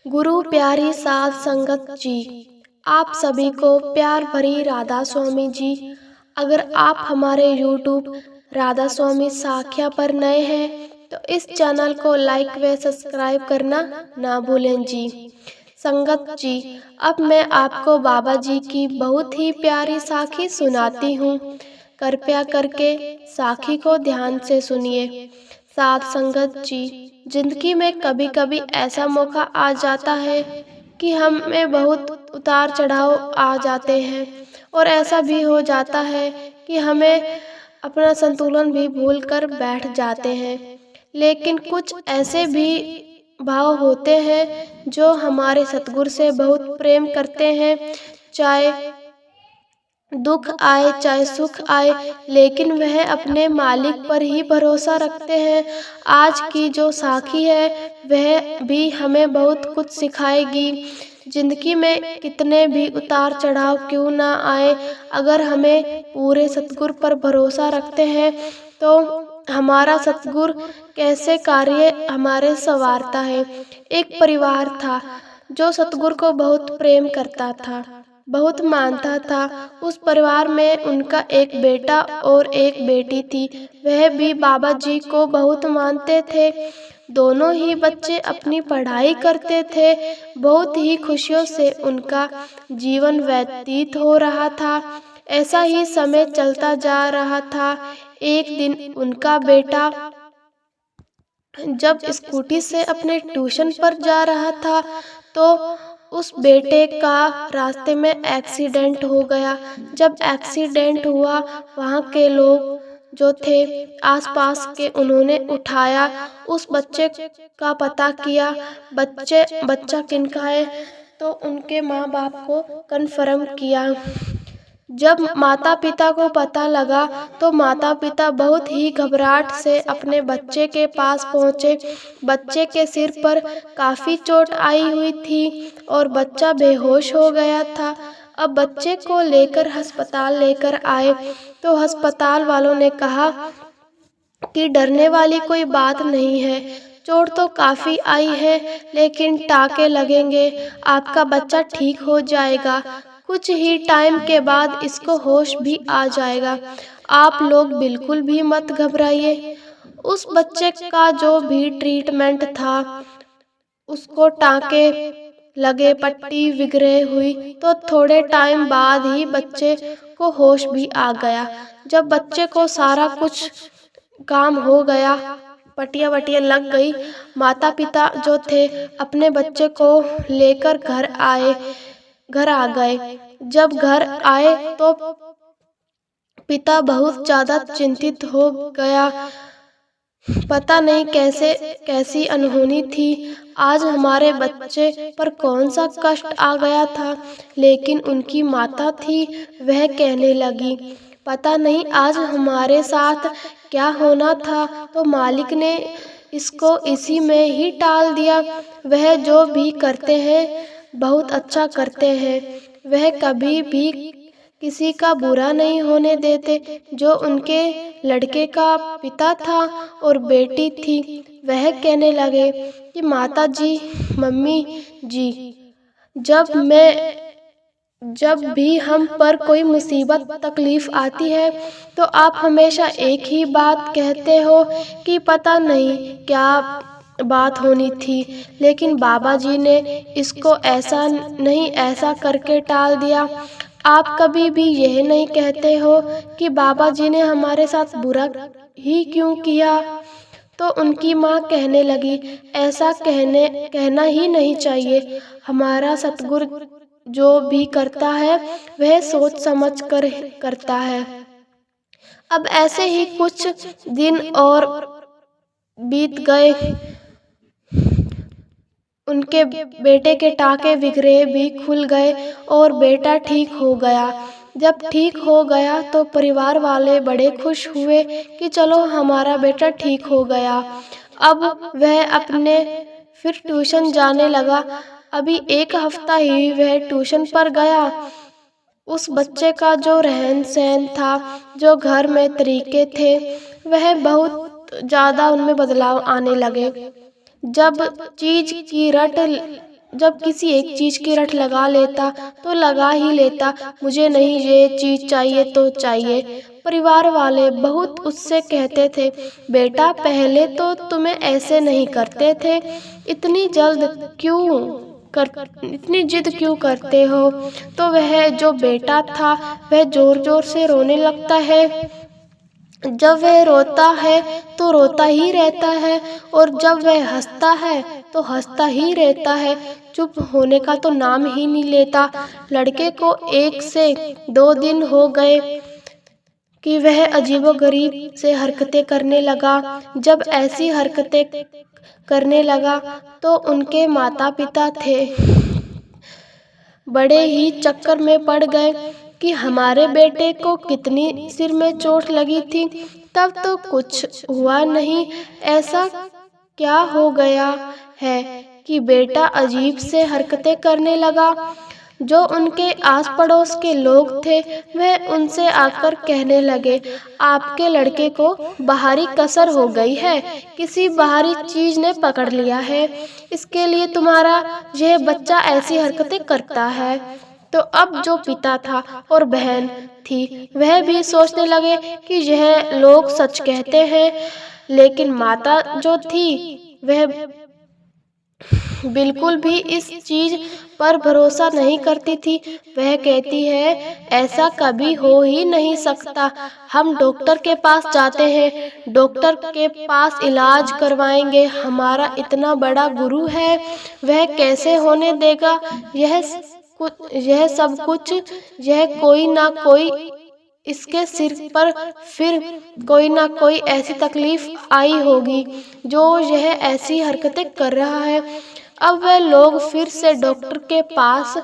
गुरु प्यारी साध संगत जी, आप सभी को प्यार भरी राधा स्वामी जी। अगर आप हमारे YouTube राधा स्वामी साख्या पर नए हैं तो इस चैनल को लाइक व सब्सक्राइब करना ना भूलें जी। संगत जी, अब मैं आपको बाबा जी की बहुत ही प्यारी साखी सुनाती हूँ। कृपया करके साखी को ध्यान से सुनिए। साध संगत जी, जिंदगी में कभी कभी ऐसा मौका आ जाता है कि हमें बहुत उतार चढ़ाव आ जाते हैं और ऐसा भी हो जाता है कि हमें अपना संतुलन भी भूल कर बैठ जाते हैं। लेकिन कुछ ऐसे भी भाव होते हैं जो हमारे सतगुरु से बहुत प्रेम करते हैं। चाहे दुख आए चाहे सुख आए, लेकिन वह अपने मालिक पर ही भरोसा रखते हैं। आज की जो साखी है वह भी हमें बहुत कुछ सिखाएगी। जिंदगी में कितने भी उतार चढ़ाव क्यों ना आए, अगर हमें पूरे सतगुरु पर भरोसा रखते हैं तो हमारा सतगुरु कैसे कार्य हमारे संवारता है। एक परिवार था जो सतगुरु को बहुत प्रेम करता था, बहुत मानता था। उस परिवार में उनका एक बेटा और एक बेटी थी। वह भी बाबा जी को बहुत मानते थे। दोनों ही बच्चे अपनी पढ़ाई करते थे। बहुत ही खुशियों से उनका जीवन व्यतीत हो रहा था। ऐसा ही समय चलता जा रहा था। एक दिन उनका बेटा जब स्कूटी से अपने ट्यूशन पर जा रहा था तो उस बेटे का रास्ते में एक्सीडेंट हो गया। जब एक्सीडेंट हुआ, वहाँ के लोग जो थे आसपास के, उन्होंने उठाया, उस बच्चे का पता किया। बच्चा किनका है तो उनके माँ बाप को कन्फर्म किया। जब माता पिता को पता लगा तो माता पिता बहुत ही घबराहट से अपने बच्चे के पास पहुँचे। बच्चे के सिर पर काफ़ी चोट आई हुई थी और बच्चा बेहोश हो गया था। अब बच्चे को लेकर अस्पताल लेकर आए तो अस्पताल वालों ने कहा कि डरने वाली कोई बात नहीं है, चोट तो काफ़ी आई है लेकिन टाँके लगेंगे, आपका बच्चा ठीक हो जाएगा, कुछ ही टाइम के बाद इसको होश भी आ जाएगा, आप लोग बिल्कुल भी मत घबराइए। उस बच्चे का जो भी ट्रीटमेंट था, उसको टाँके लगे, पट्टी वगैरह हुई तो थोड़े टाइम बाद ही बच्चे को होश भी आ गया। जब बच्चे को सारा कुछ काम हो गया, पट्टियाँ वट्टियाँ लग गई, माता पिता जो थे अपने बच्चे को लेकर घर आ गए। जब घर आए तो पिता बहुत ज़्यादा चिंतित हो गया। पता नहीं कैसी अनहोनी थी, आज हमारे बच्चे पर कौन सा कष्ट आ गया था। लेकिन उनकी माता थी, वह कहने लगी, पता नहीं आज हमारे साथ क्या होना था, तो मालिक ने इसको इसी में ही टाल दिया। वह जो भी करते हैं बहुत अच्छा करते हैं, वह कभी भी किसी का बुरा नहीं होने देते। जो उनके लड़के का पिता था और बेटी थी, वह कहने लगे कि माता जी, मम्मी जी, जब भी हम पर कोई मुसीबत तकलीफ आती है तो आप हमेशा एक ही बात कहते हो कि पता नहीं क्या बात होनी थी, लेकिन बाबा जी ने इसको ऐसा नहीं ऐसा करके टाल दिया। आप कभी भी यह नहीं कहते हो कि बाबा जी ने हमारे साथ बुरा ही क्यों किया। तो उनकी माँ कहने लगी, ऐसा कहना ही नहीं चाहिए, हमारा सतगुरु जो भी करता है वह सोच समझ कर करता है। अब ऐसे ही कुछ दिन और बीत गए। उनके बेटे के टाँके वगैरह भी खुल गए और बेटा ठीक हो गया। जब ठीक हो गया तो परिवार वाले बड़े खुश हुए कि चलो हमारा बेटा ठीक हो गया। अब वह अपने फिर ट्यूशन जाने लगा। अभी एक हफ्ता ही वह ट्यूशन पर गया। उस बच्चे का जो रहन सहन था, जो घर में तरीके थे, वह बहुत ज़्यादा उनमें बदलाव आने लगे। जब चीज की रट जब किसी एक चीज की रट लगा लेता तो लगा ही लेता, मुझे नहीं ये चीज चाहिए तो चाहिए। परिवार वाले बहुत उससे कहते थे, बेटा पहले तो तुम्हें ऐसे नहीं करते थे, इतनी जल्द क्यों कर इतनी जिद क्यों करते हो। तो वह जो बेटा था वह जोर जोर से रोने लगता है। जब वह रोता है तो रोता ही रहता है, और जब वह हंसता है तो हंसता ही रहता है, चुप होने का तो नाम ही नहीं लेता। लड़के को 1 से 2 दिन हो गए कि वह अजीबोगरीब से हरकतें करने लगा। जब ऐसी हरकतें करने लगा तो उनके माता पिता थे बड़े ही चक्कर में पड़ गए कि हमारे बेटे को कितनी सिर में चोट लगी थी, तब तो कुछ हुआ नहीं, ऐसा क्या हो गया है कि बेटा अजीब से हरकतें करने लगा। जो उनके आस पड़ोस के लोग थे वह उनसे आकर कहने लगे, आपके लड़के को बाहरी कसर हो गई है, किसी बाहरी चीज ने पकड़ लिया है, इसके लिए तुम्हारा यह बच्चा ऐसी हरकतें करता है। तो अब जो पिता था और बहन थी वह भी सोचने लगे कि यह लोग सच कहते हैं, लेकिन माता जो थी वह बिल्कुल भी इस चीज पर भरोसा नहीं करती थी। वह कहती है, ऐसा कभी हो ही नहीं सकता, हम डॉक्टर के पास जाते हैं, डॉक्टर के पास इलाज करवाएंगे, हमारा इतना बड़ा गुरु है, वह कैसे होने देगा यह सब कुछ। यह कोई ना कोई इसके सिर पर फिर कोई ना कोई ऐसी तकलीफ आई होगी जो यह ऐसी हरकतें कर रहा है। अब वह लोग फिर से डॉक्टर के पास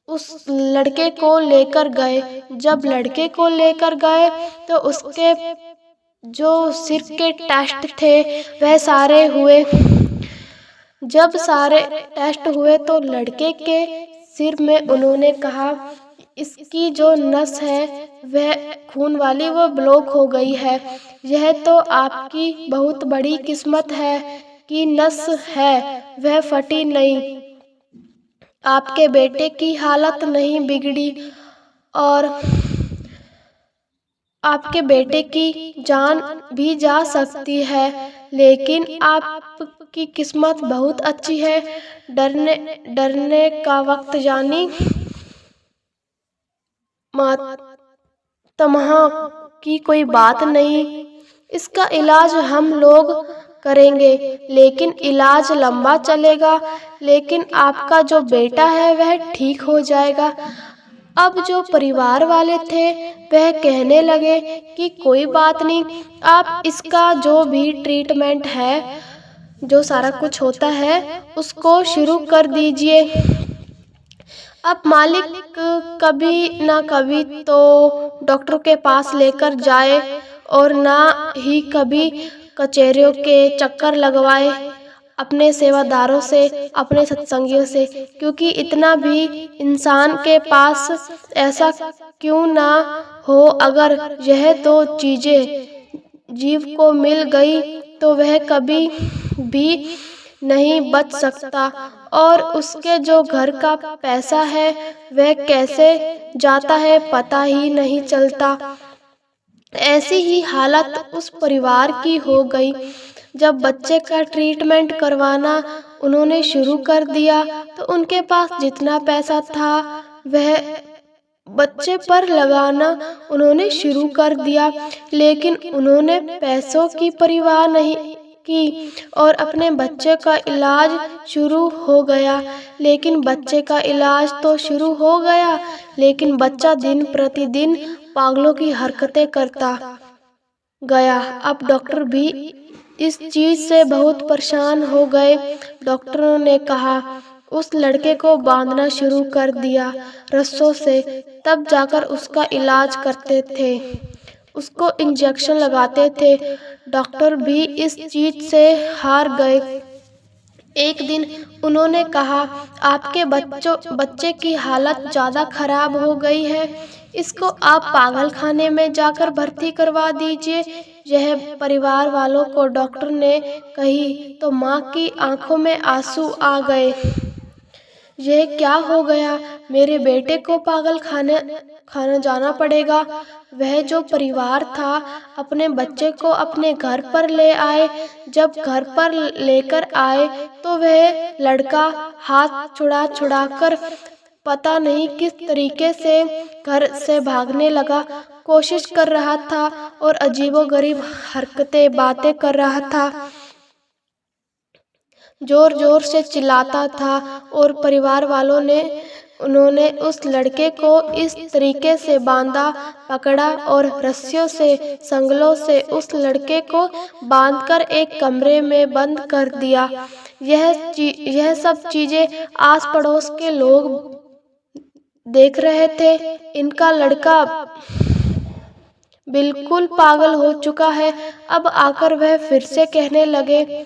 उस लड़के को लेकर गए। जब लड़के को लेकर गए तो उसके जो सिर के टेस्ट थे वह सारे हुए। जब सारे टेस्ट हुए तो लड़के के सिर में उन्होंने कहा, इसकी जो नस है वह खून वाली वो ब्लॉक हो गई है, यह तो आपकी बहुत बड़ी किस्मत है कि नस है वह फटी नहीं, आपके बेटे की हालत नहीं बिगड़ी और आपके बेटे की जान भी जा सकती है, लेकिन आपकी किस्मत बहुत अच्छी है। डरने का वक्त यानी तमहा की कोई बात नहीं, इसका इलाज हम लोग करेंगे, लेकिन इलाज लंबा चलेगा, लेकिन आपका जो बेटा है वह ठीक हो जाएगा। अब जो परिवार वाले थे वह कहने लगे कि कोई बात नहीं, आप इसका जो भी ट्रीटमेंट है, जो सारा कुछ होता है उसको शुरू कर दीजिए। अब मालिक कभी ना कभी तो डॉक्टर के पास लेकर जाए और ना ही कभी कचहरियों के चक्कर लगवाए अपने सेवादारों से, अपने सत्संगियों से, क्योंकि इतना भी इंसान के पास ऐसा क्यों ना हो, अगर यह दो चीजें जीव को मिल गई तो वह कभी भी नहीं बच सकता, और उसके जो घर का पैसा है वह कैसे जाता है पता ही नहीं चलता। ऐसी ही हालत उस परिवार की हो गई। जब बच्चे का ट्रीटमेंट करवाना उन्होंने शुरू कर दिया तो उनके पास जितना पैसा था वह बच्चे पर लगाना उन्होंने शुरू कर दिया, लेकिन उन्होंने पैसों की परवाह नहीं की और अपने बच्चे का इलाज शुरू हो गया। लेकिन बच्चे का इलाज तो शुरू हो गया, लेकिन बच्चा दिन प्रतिदिन पागलों की हरकतें करता गया। अब डॉक्टर भी इस चीज से बहुत परेशान हो गए। डॉक्टरों ने कहा, उस लड़के को बांधना शुरू कर दिया रस्सों से, तब जाकर उसका इलाज करते थे, उसको इंजेक्शन लगाते थे। डॉक्टर भी इस चीज से हार गए। एक दिन उन्होंने कहा, आपके बच्चे की हालत ज़्यादा खराब हो गई है, इसको आप पागल खाने में जाकर भर्ती करवा दीजिए। यह परिवार वालों को डॉक्टर ने कही तो माँ की आंखों में आंसू आ गए। यह क्या हो गया? मेरे बेटे को पागल खाना जाना पड़ेगा। वह जो परिवार था अपने बच्चे को अपने घर पर ले आए। जब घर पर लेकर आए तो वह लड़का हाथ छुड़ा कर पता नहीं किस तरीके से घर से भागने लगा, कोशिश कर रहा था और अजीबोगरीब हरकतें बातें कर रहा था, जोर जोर से चिल्लाता था। और परिवार वालों ने उन्होंने उस लड़के को इस तरीके से बांधा, पकड़ा और रस्सियों से, संगलों से उस लड़के को बांधकर एक कमरे में बंद कर दिया। यह सब चीजें आस पड़ोस के लोग देख रहे थे। इनका लड़का बिल्कुल पागल हो चुका है। अब आकर वह फिर से कहने लगे,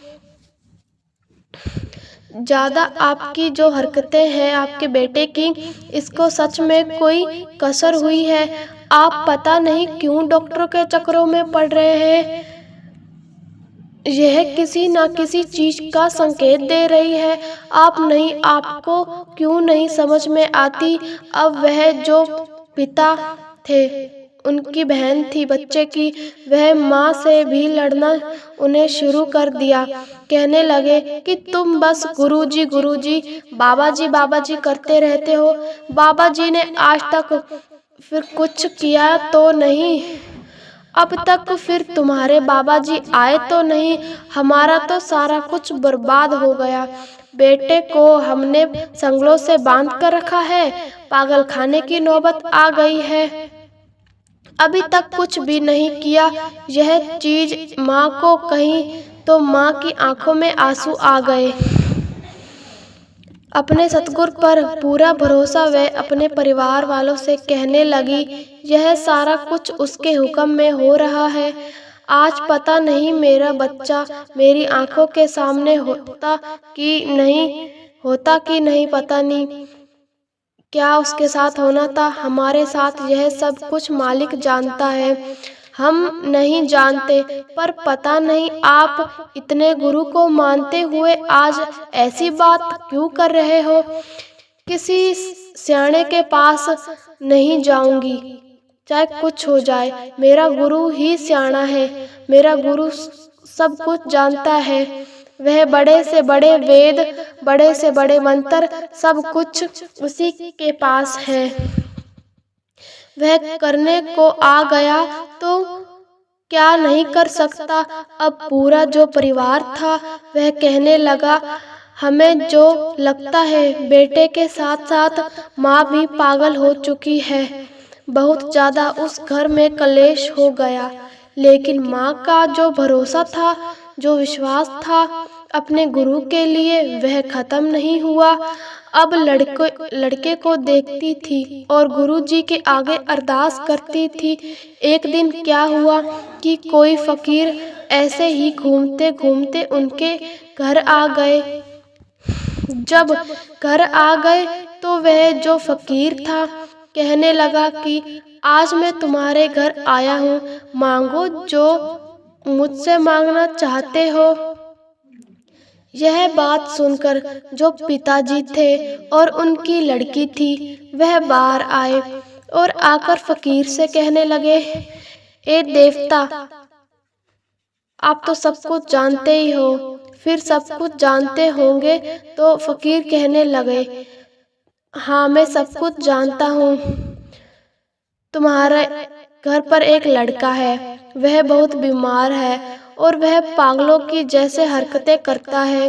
ज्यादा आपकी जो हरकतें हैं आपके बेटे की, इसको सच में कोई कसर हुई है। आप पता नहीं क्यों डॉक्टरों के चक्करों में पड़ रहे हैं। यह किसी न किसी चीज का संकेत दे रही है। आपको क्यों नहीं समझ में आती? अब वह जो पिता थे, उनकी बहन थी बच्चे की, वह माँ से भी लड़ना उन्हें शुरू कर दिया। कहने लगे कि तुम बस गुरुजी बाबाजी करते रहते हो। बाबाजी ने आज तक फिर कुछ किया तो नहीं, अब तक फिर तुम्हारे बाबाजी आए तो नहीं। हमारा तो सारा कुछ बर्बाद हो गया। बेटे को हमने संगलों से बांध कर रखा है, पागल खाने की नौबत आ गई है। अभी तक कुछ भी नहीं किया। यह चीज माँ को कही तो माँ की आंखों में आंसू आ गए। अपने सतगुरु पर पूरा भरोसा वह अपने परिवार वालों से कहने लगी, यह सारा कुछ उसके हुक्म में हो रहा है। आज पता नहीं मेरा बच्चा मेरी आंखों के सामने होता कि नहीं, पता नहीं क्या उसके साथ होना था। हमारे साथ यह सब कुछ मालिक जानता है, हम नहीं जानते। पर पता नहीं आप इतने गुरु को मानते हुए आज ऐसी बात क्यों कर रहे हो। किसी सियाने के पास नहीं जाऊंगी, चाहे कुछ हो जाए। मेरा गुरु ही सियाना है, मेरा गुरु सब कुछ जानता है। वह बड़े से बड़े वेद, बड़े से बड़े मंत्र, सब कुछ उसी के पास है। वह करने को आ गया तो क्या नहीं कर सकता। अब पूरा जो परिवार था वह कहने लगा, हमें जो लगता है बेटे के साथ साथ माँ भी पागल हो चुकी है। बहुत ज्यादा उस घर में कलेश हो गया। लेकिन माँ का जो भरोसा था, जो विश्वास था अपने गुरु के लिए, वह खत्म नहीं हुआ। अब लड़के को देखती थी और गुरुजी के आगे अरदास करती थी। एक दिन क्या हुआ कि कोई फकीर ऐसे ही घूमते घूमते उनके घर आ गए। जब घर आ गए तो वह जो फकीर था कहने लगा कि आज मैं तुम्हारे घर आया हूँ, मांगो जो मुझसे मांगना चाहते हो। यह बात सुनकर जो पिताजी थे और उनकी लड़की थी वह बाहर आए और आकर फकीर से कहने लगे, ए देवता, आप तो सब कुछ जानते ही हो, फिर सब कुछ जानते होंगे। तो फकीर कहने लगे, हाँ मैं सब कुछ जानता हूँ। तुम्हारे घर पर एक लड़का है, वह बहुत बीमार है और वह पागलों की जैसे हरकतें करता है।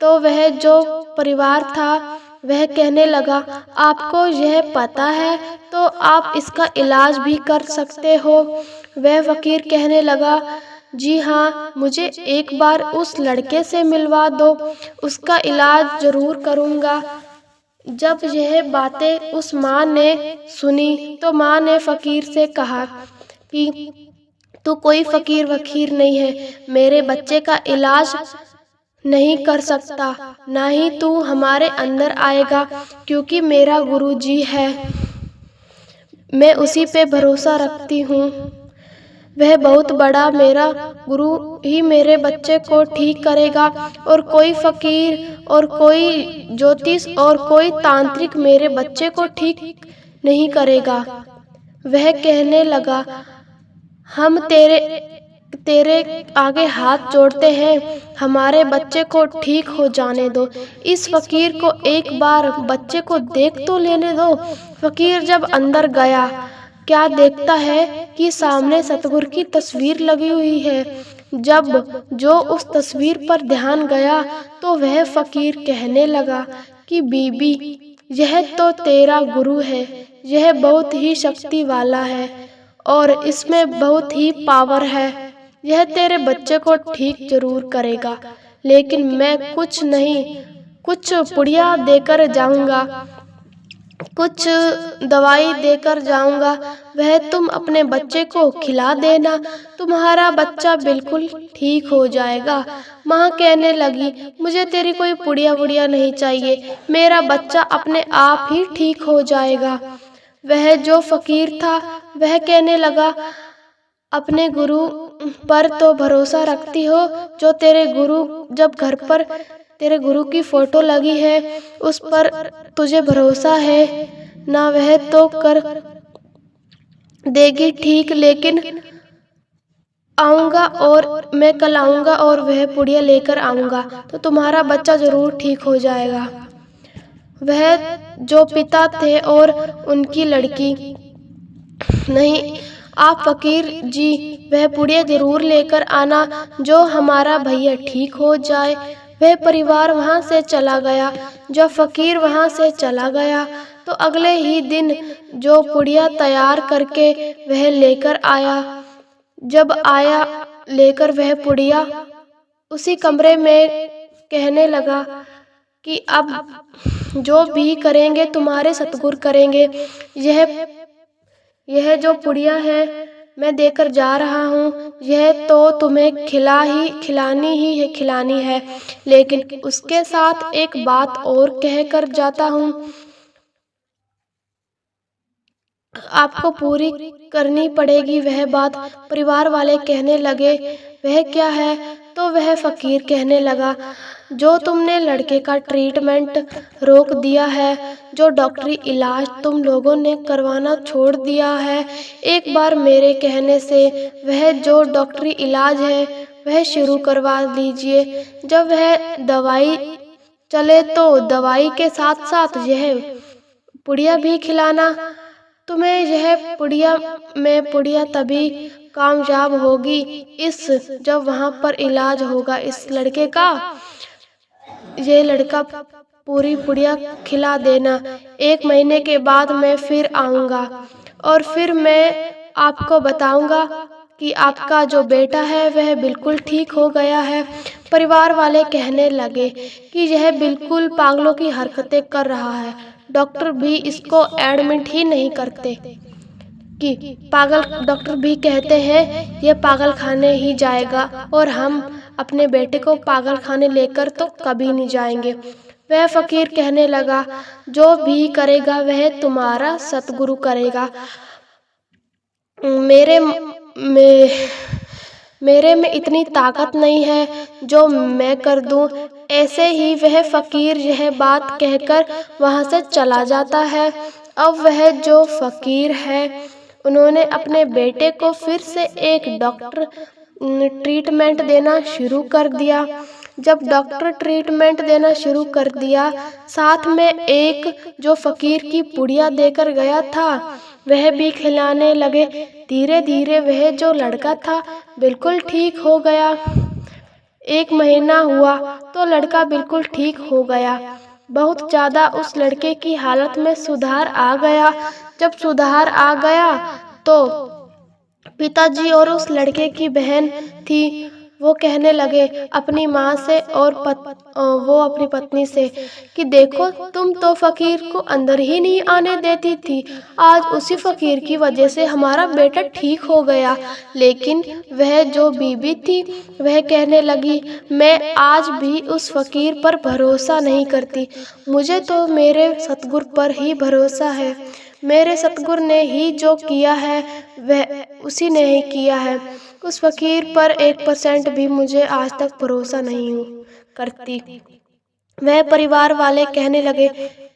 तो वह जो परिवार था वह कहने लगा, आपको यह पता है तो आप इसका इलाज भी कर सकते हो। वह फकीर कहने लगा, जी हाँ, मुझे एक बार उस लड़के से मिलवा दो, उसका इलाज जरूर करूँगा। जब यह बातें उस माँ ने सुनी तो माँ ने फकीर से कहा कि तू कोई फकीर वकीर नहीं है, मेरे बच्चे का इलाज नहीं कर सकता, ना ही तू हमारे अंदर आएगा, क्योंकि मेरा गुरुजी है। मैं उसी पे भरोसा रखती हूँ। वह बहुत बड़ा मेरा गुरु ही मेरे बच्चे को ठीक करेगा, और कोई फकीर और कोई ज्योतिष और कोई तांत्रिक मेरे बच्चे को ठीक नहीं करेगा। वह कहने लगा, हम तेरे आगे हाथ जोड़ते हैं, हमारे बच्चे को ठीक हो जाने दो। इस फकीर को एक बार बच्चे को देख तो लेने दो। फकीर जब अंदर गया, क्या देखता है कि सामने सतगुरु की तस्वीर लगी हुई है। जब जो उस तस्वीर पर ध्यान गया तो वह फकीर कहने लगा कि बीबी, यह तो तेरा गुरु है, यह बहुत ही शक्ति वाला है और इसमें बहुत ही पावर है। यह तेरे बच्चे को ठीक जरूर करेगा, लेकिन मैं कुछ नहीं, कुछ पुड़िया देकर जाऊंगा, कुछ दवाई देकर जाऊंगा, वह तुम अपने बच्चे को खिला देना, तुम्हारा बच्चा बिल्कुल ठीक हो जाएगा। माँ कहने लगी, मुझे तेरी कोई पुड़िया वुड़िया नहीं चाहिए, मेरा बच्चा अपने आप ही ठीक हो जाएगा। वह जो फकीर था वह कहने लगा, अपने गुरु पर तो भरोसा रखती हो, जो तेरे गुरु, जब घर पर तेरे गुरु की फोटो लगी है उस पर तुझे भरोसा है ना, वह तो कर देगी ठीक, लेकिन आऊँगा और मैं कल आऊँगा और वह पुड़िया लेकर आऊँगा तो तुम्हारा बच्चा ज़रूर ठीक हो जाएगा। वह जो पिता थे और उनकी लड़की, नहीं आप फकीर जी, वह पुड़िया ज़रूर लेकर आना, जो हमारा भैया ठीक हो जाए। वह परिवार वहाँ से चला गया। जब फकीर वहाँ से चला गया तो अगले ही दिन जो पुड़िया तैयार करके वह लेकर आया। जब आया लेकर वह पुड़िया उसी कमरे में कहने लगा कि अब जो भी करेंगे तुम्हारे सतगुरु करेंगे। यह जो पुड़िया है मैं देकर जा रहा हूँ, यह तो तुम्हें खिलानी है, लेकिन उसके साथ एक बात और कह कर जाता हूँ, आपको पूरी करनी पड़ेगी वह बात। परिवार वाले कहने लगे, वह क्या है? तो वह फकीर कहने लगा, जो तुमने लड़के का ट्रीटमेंट रोक दिया है, जो डॉक्टरी इलाज तुम लोगों ने करवाना छोड़ दिया है, एक बार मेरे कहने से वह जो डॉक्टरी इलाज है वह शुरू करवा लीजिए। जब वह दवाई चले तो दवाई के साथ साथ यह पुड़िया भी खिलाना। तुम्हें यह पुड़िया तभी कामयाब होगी जब वहाँ पर इलाज होगा इस लड़के का। ये लड़का पूरी पुड़िया खिला देना। 1 महीने के बाद मैं फिर आऊँगा और फिर मैं आपको बताऊँगा कि आपका जो बेटा है वह बिल्कुल ठीक हो गया है। परिवार वाले कहने लगे कि यह बिल्कुल पागलों की हरकतें कर रहा है, डॉक्टर भी इसको एडमिट ही नहीं करते, कि पागल डॉक्टर भी कहते हैं ये पागल खाने ही जाएगा, और हम अपने बेटे को पागल खाने लेकर तो कभी नहीं जाएंगे। वह फकीर कहने लगा, जो भी करेगा वह तुम्हारा सतगुरु करेगा, मेरे में इतनी ताकत नहीं है जो मैं कर दूं। ऐसे ही वह फकीर यह बात कहकर वहां से चला जाता है। अब वह जो फकीर है उन्होंने अपने बेटे को फिर से एक डॉक्टर ट्रीटमेंट देना शुरू कर दिया। जब डॉक्टर ट्रीटमेंट देना शुरू कर दिया, साथ में एक जो फकीर की पुड़िया देकर गया था वह भी खिलाने लगे। धीरे धीरे वह जो लड़का था बिल्कुल ठीक हो गया। 1 महीना हुआ तो लड़का बिल्कुल ठीक हो गया। बहुत ज़्यादा उस लड़के की हालत में सुधार आ गया। जब सुधार आ गया तो पिताजी और उस लड़के की बहन थी, वो कहने लगे अपनी माँ से और वो अपनी पत्नी से कि देखो, तुम तो फकीर को अंदर ही नहीं आने देती थी, आज उसी फकीर की वजह से हमारा बेटा ठीक हो गया। लेकिन वह जो बीबी थी वह कहने लगी, मैं आज भी उस फकीर पर भरोसा नहीं करती, मुझे तो मेरे सतगुरु पर ही भरोसा है। मेरे सतगुरु ने ही जो किया है वह उसी ने ही किया है। उस फकीर पर 1% भी मुझे आज तक भरोसा नहीं करती। वह परिवार वाले कहने लगे,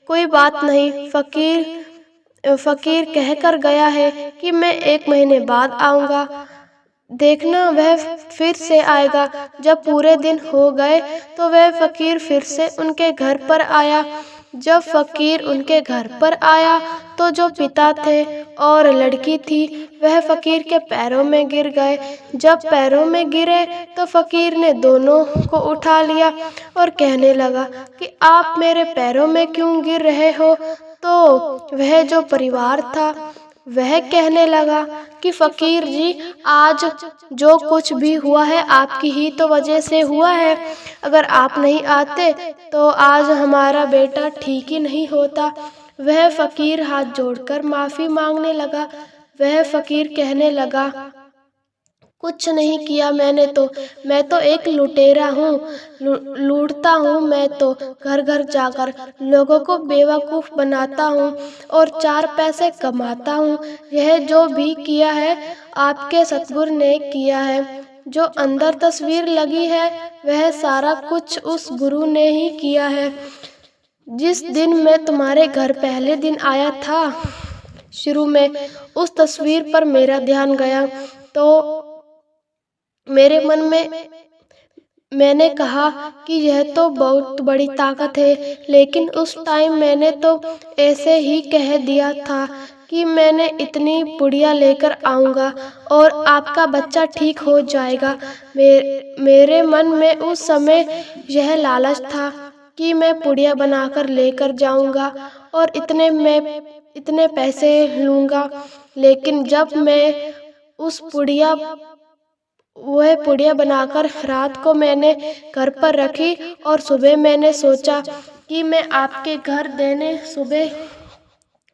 कोई बात नहीं, फकीर कहकर गया है कि मैं 1 महीने बाद आऊँगा, देखना वह फिर से आएगा। जब पूरे दिन हो गए तो वह फकीर फिर से उनके घर पर आया। जब फकीर उनके घर पर आया तो जो पिता थे और लड़की थी वह फकीर के पैरों में गिर गए। जब पैरों में गिरे तो फकीर ने दोनों को उठा लिया और कहने लगा कि आप मेरे पैरों में क्यों गिर रहे हो। तो वह जो परिवार था वह कहने लगा कि फकीर जी, आज जो कुछ भी हुआ है आपकी ही तो वजह से हुआ है। अगर आप नहीं आते तो आज हमारा बेटा ठीक ही नहीं होता। वह फकीर हाथ जोड़कर माफ़ी मांगने लगा। वह फकीर कहने लगा, कुछ नहीं किया मैंने तो, मैं तो एक लुटेरा हूँ, लूटता हूँ। मैं तो घर घर जाकर लोगों को बेवकूफ़ बनाता हूँ और 4 पैसे कमाता हूँ। यह जो भी किया है आपके सतगुरु ने किया है। जो अंदर तस्वीर लगी है वह सारा कुछ उस गुरु ने ही किया है। जिस दिन मैं तुम्हारे घर पहले दिन आया था, शुरू में उस तस्वीर पर मेरा ध्यान गया तो मेरे मन में मैंने कहा कि यह तो बहुत बड़ी ताकत है। लेकिन उस टाइम मैंने तो ऐसे ही कह दिया था कि मैंने इतनी पुड़िया लेकर आऊँगा और आपका बच्चा ठीक हो जाएगा। मेरे मन में उस समय यह लालच था कि मैं पुड़िया बनाकर लेकर जाऊँगा और इतने पैसे लूँगा। लेकिन जब मैं वह पुड़िया बनाकर रात को मैंने घर पर रखी और सुबह मैंने सोचा कि मैं आपके घर देने सुबह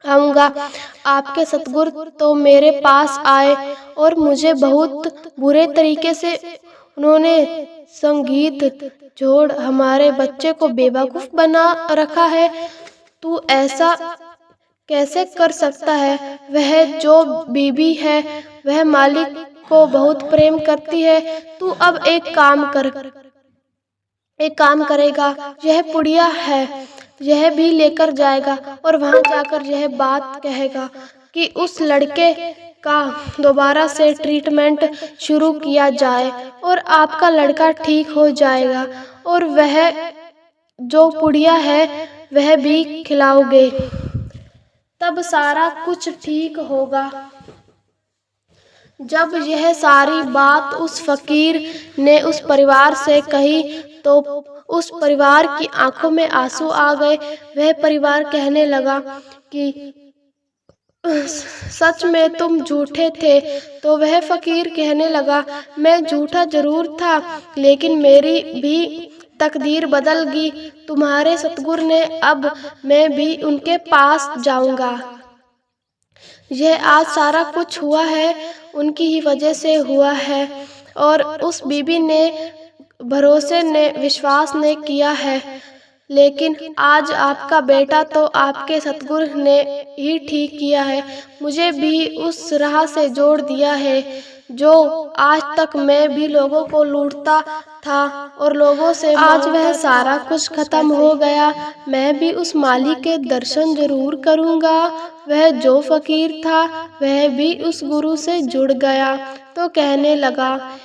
आऊँगा। आपके सतगुरु तो मेरे पास आए और मुझे बहुत बुरे तरीके से उन्होंने संगीत जोड़ हमारे बच्चे को बेवकूफ़ बना रखा है। तू ऐसा कैसे कर सकता है। वह जो बीबी है वह मालिक को बहुत प्रेम करती है। तू अब एक काम करेगा, यह पुड़िया है यह भी लेकर जाएगा और वहां जाकर यह बात कहेगा कि उस लड़के का दोबारा से ट्रीटमेंट शुरू किया जाए और आपका लड़का ठीक हो जाएगा और वह जो पुड़िया है वह भी खिलाओगे, तब सारा कुछ ठीक होगा। जब यह सारी बात उस फकीर ने उस परिवार से कही तो उस परिवार की आंखों में आंसू आ गए। वह परिवार कहने लगा कि सच में तुम झूठे थे। तो वह फकीर कहने लगा, मैं झूठा जरूर था लेकिन मेरी भी तकदीर बदल गई तुम्हारे सतगुरु ने। अब मैं भी उनके पास जाऊंगा। यह आज सारा कुछ हुआ है उनकी ही वजह से हुआ है और उस बीबी ने भरोसे ने विश्वास ने किया है। लेकिन आज आपका बेटा तो आपके सतगुरु ने ही ठीक किया है, मुझे भी उस राह से जोड़ दिया है जो आज तक मैं भी लोगों को लूटता था और लोगों से। आज वह सारा कुछ खत्म हो गया। मैं भी उस मालिक के दर्शन जरूर करूंगा। वह जो फकीर था वह भी उस गुरु से जुड़ गया। तो कहने लगा,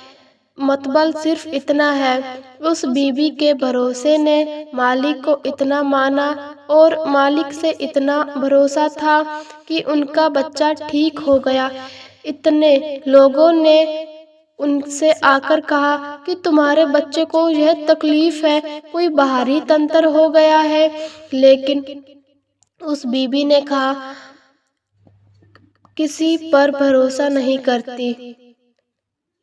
मतबल सिर्फ इतना है, उस बीबी के भरोसे ने मालिक को इतना माना और मालिक से इतना भरोसा था कि उनका बच्चा ठीक हो गया। इतने लोगों ने उनसे आकर कहा कि तुम्हारे बच्चे को यह तकलीफ है, कोई बाहरी तंत्र हो गया है। लेकिन उस बीबी ने कहा, किसी पर भरोसा नहीं करती,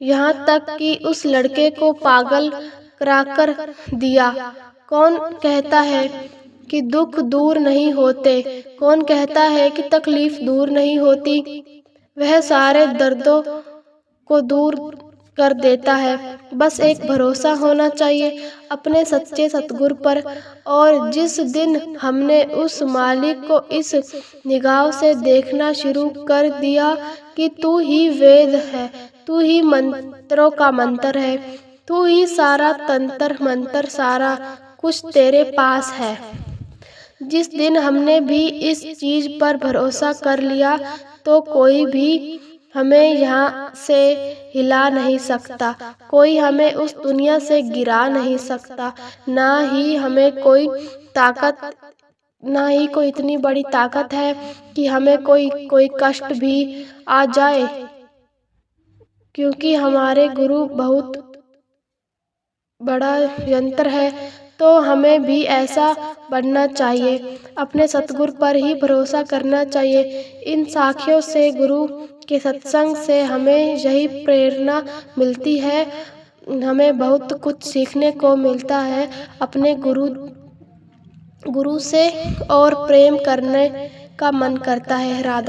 यहाँ तक कि उस लड़के को पागल कराकर दिया। कौन कहता है कि दुख दूर नहीं होते, कौन कहता है कि तकलीफ दूर नहीं होती। वह सारे दर्दों को दूर कर देता है। बस एक भरोसा होना चाहिए अपने सच्चे सतगुरु पर। और जिस दिन हमने उस मालिक को इस निगाह से देखना शुरू कर दिया कि तू ही वेद है, तू ही मंत्रों का मंत्र है, तू ही सारा तंत्र मंत्र, सारा कुछ तेरे पास है, जिस दिन हमने भी इस चीज पर भरोसा कर लिया तो कोई भी हमें यहाँ से हिला नहीं सकता, कोई हमें उस दुनिया से गिरा नहीं सकता। ना ही हमें कोई ताकत, ना ही कोई इतनी बड़ी ताकत है कि हमें कोई कष्ट भी आ जाए, क्योंकि हमारे गुरु बहुत बड़ा यंत्र है। तो हमें भी ऐसा बनना चाहिए, अपने सतगुरु पर ही भरोसा करना चाहिए। इन साखियों से, गुरु के सत्संग से हमें यही प्रेरणा मिलती है, हमें बहुत कुछ सीखने को मिलता है अपने गुरु से, और प्रेम करने का मन करता है। राधा